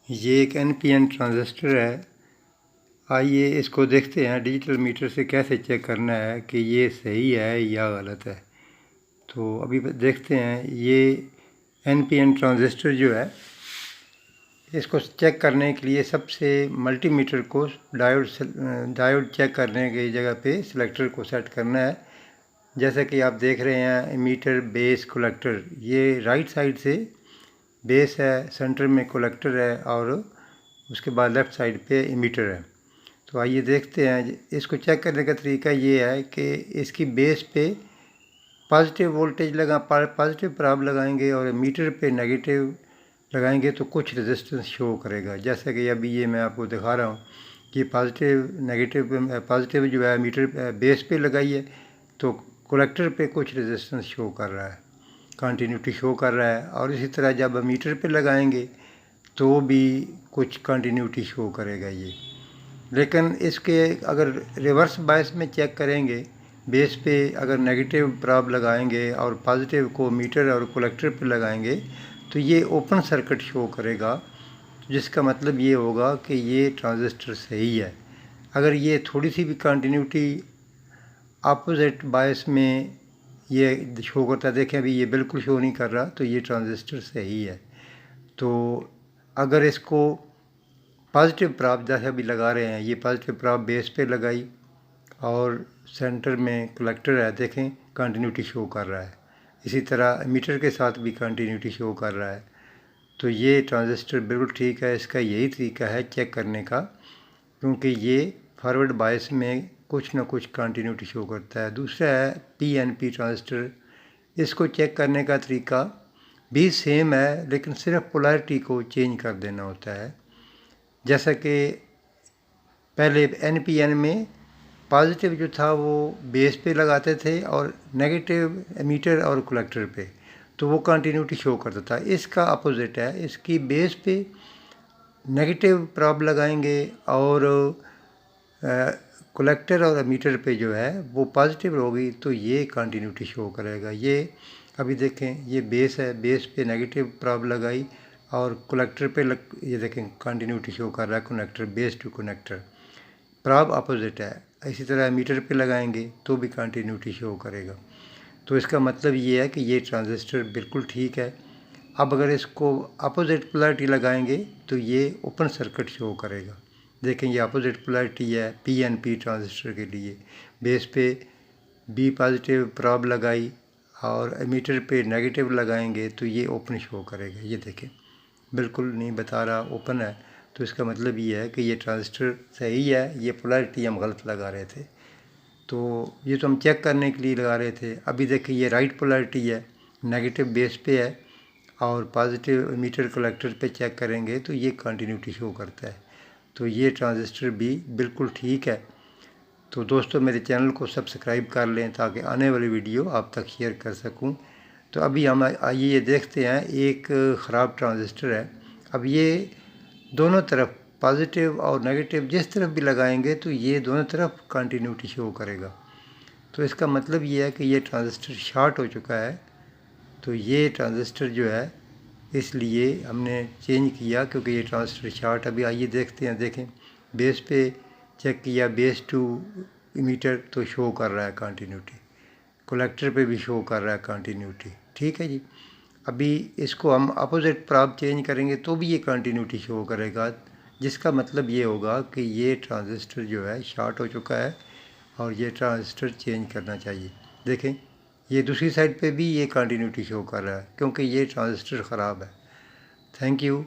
ये एक NPN transistor है। आइए इसको देखते हैं डिजिटल मीटर से कैसे चेक करना है कि ये सही है या गलत है। तो अभी देखते हैं ये NPN ट्रांजिस्टर जो है, इसको चेक करने के लिए सबसे मल्टीमीटर को डायोड चेक करने की जगह पे सिलेक्टर को सेट करना है। जैसा कि आप देख रहे हैं एमीटर बेस कलेक्टर, ये राइट साइड से बेस है, सेंटर में कलेक्टर है और उसके बाद लेफ़्ट साइड पे एमीटर है। तो आइए देखते हैं। इसको चेक करने का तरीका ये है कि इसकी बेस पे पॉजिटिव वोल्टेज पॉजिटिव प्राइब लगाएंगे और मीटर पे नेगेटिव लगाएंगे तो कुछ रेजिस्टेंस शो करेगा। जैसा कि अभी ये मैं आपको दिखा रहा हूँ कि पॉजिटिव जो है मीटर बेस पे लगाई है तो कलेक्टर पे कुछ रेजिस्टेंस शो कर रहा है, कंटिन्यूटी शो कर रहा है। और इसी तरह जब मीटर पे लगाएंगे तो भी कुछ कंटिन्यूटी शो करेगा ये। लेकिन इसके अगर रिवर्स बायस में चेक करेंगे, बेस पे अगर नेगेटिव प्राइब लगाएंगे और पॉजिटिव को मीटर और कलेक्टर पे लगाएंगे तो ये ओपन सर्किट शो करेगा, जिसका मतलब ये होगा कि ये ट्रांजिस्टर सही है। अगर ये थोड़ी सी भी कंटिन्यूटी अपोजिट बायस में ये शो करता है, देखें अभी ये बिल्कुल शो नहीं कर रहा, तो ये ट्रांजिस्टर सही है। तो अगर इसको पॉजिटिव प्राइब जैसे अभी लगा रहे हैं, ये पॉजिटिव प्राइब बेस पे लगाई और सेंटर में कलेक्टर है, देखें कंटिन्यूटी शो कर रहा है। इसी तरह मीटर के साथ भी कंटिन्यूटी शो कर रहा है। तो ये ट्रांजिस्टर बिल्कुल ठीक है। इसका यही तरीका है चेक करने का, क्योंकि ये फॉरवर्ड बायस में कुछ ना कुछ कंटिन्यूटी शो करता है। दूसरा है PNP ट्रांजिस्टर। इसको चेक करने का तरीका भी सेम है, लेकिन सिर्फ पोलैरिटी को चेंज कर देना होता है। जैसा कि पहले NPN में पॉजिटिव जो था वो बेस पे लगाते थे और नेगेटिव मीटर और कलेक्टर पे, तो वो कंटिन्यूटी शो करता था। इसका अपोजिट है, इसकी बेस पे नेगेटिव प्राइब लगाएंगे और कलेक्टर और मीटर पे जो है वो पॉजिटिव होगी तो ये कंटिन्यूटी शो करेगा। ये अभी देखें, ये बेस है, बेस पे नेगेटिव प्राइब लगाई और कलेक्टर पे ये देखें कंटिन्यूटी शो कर रहा है, कनेक्टर बेस टू कनेक्टर, प्राइब अपोजिट है। इसी तरह मीटर पे लगाएंगे तो भी कंटिन्यूटी शो करेगा। तो इसका मतलब ये है कि ये ट्रांजिस्टर बिल्कुल ठीक है। अब अगर इसको अपोजिट पोलैरिटी लगाएंगे तो ये ओपन सर्किट शो करेगा। देखें ये अपोजिट पोलैरिटी है PNP ट्रांजिस्टर के लिए। बेस पे B पॉजिटिव प्राइब लगाई और एमीटर पे नेगेटिव लगाएंगे तो ये ओपन शो करेगा। ये देखें बिल्कुल नहीं बता रहा, ओपन है। तो इसका मतलब ये है कि ये ट्रांजिस्टर सही है, ये पोलैरिटी हम गलत लगा रहे थे। तो ये तो हम चेक करने के लिए लगा रहे थे। अभी देखिए ये राइट पोलैरिटी है, नेगेटिव बेस पे है और पॉजिटिव मीटर कलेक्टर पे चेक करेंगे तो ये कंटिन्यूटी शो करता है। तो ये ट्रांजिस्टर भी बिल्कुल ठीक है। तो दोस्तों मेरे चैनल को सब्सक्राइब कर लें ताकि आने वाली वीडियो आप तक शेयर कर सकूं। तो अभी हम आइए ये देखते हैं, एक ख़राब ट्रांजिस्टर है। अब ये दोनों तरफ पॉजिटिव और नेगेटिव जिस तरफ भी लगाएंगे तो ये दोनों तरफ कंटिन्यूटी शो करेगा। तो इसका मतलब ये है कि ये ट्रांजिस्टर शॉर्ट हो चुका है। तो ये ट्रांजिस्टर जो है इसलिए हमने चेंज किया, क्योंकि ये ट्रांजिस्टर शॉर्ट। अभी आइए देखते हैं, देखें बेस पे चेक किया, बेस टू मीटर तो शो कर रहा है कंटिन्यूटी, कलेक्टर पे भी शो कर रहा है कंटिन्यूटी। ठीक है जी। अभी इसको हम अपोजिट प्राइब चेंज करेंगे तो भी ये कंटिन्यूटी शो करेगा, जिसका मतलब ये होगा कि ये ट्रांजिस्टर जो है शॉर्ट हो चुका है और ये ट्रांजिस्टर चेंज करना चाहिए। देखें ये दूसरी साइड पे भी ये कंटिन्यूटी शो कर रहा है, क्योंकि ये ट्रांजिस्टर ख़राब है। Thank you.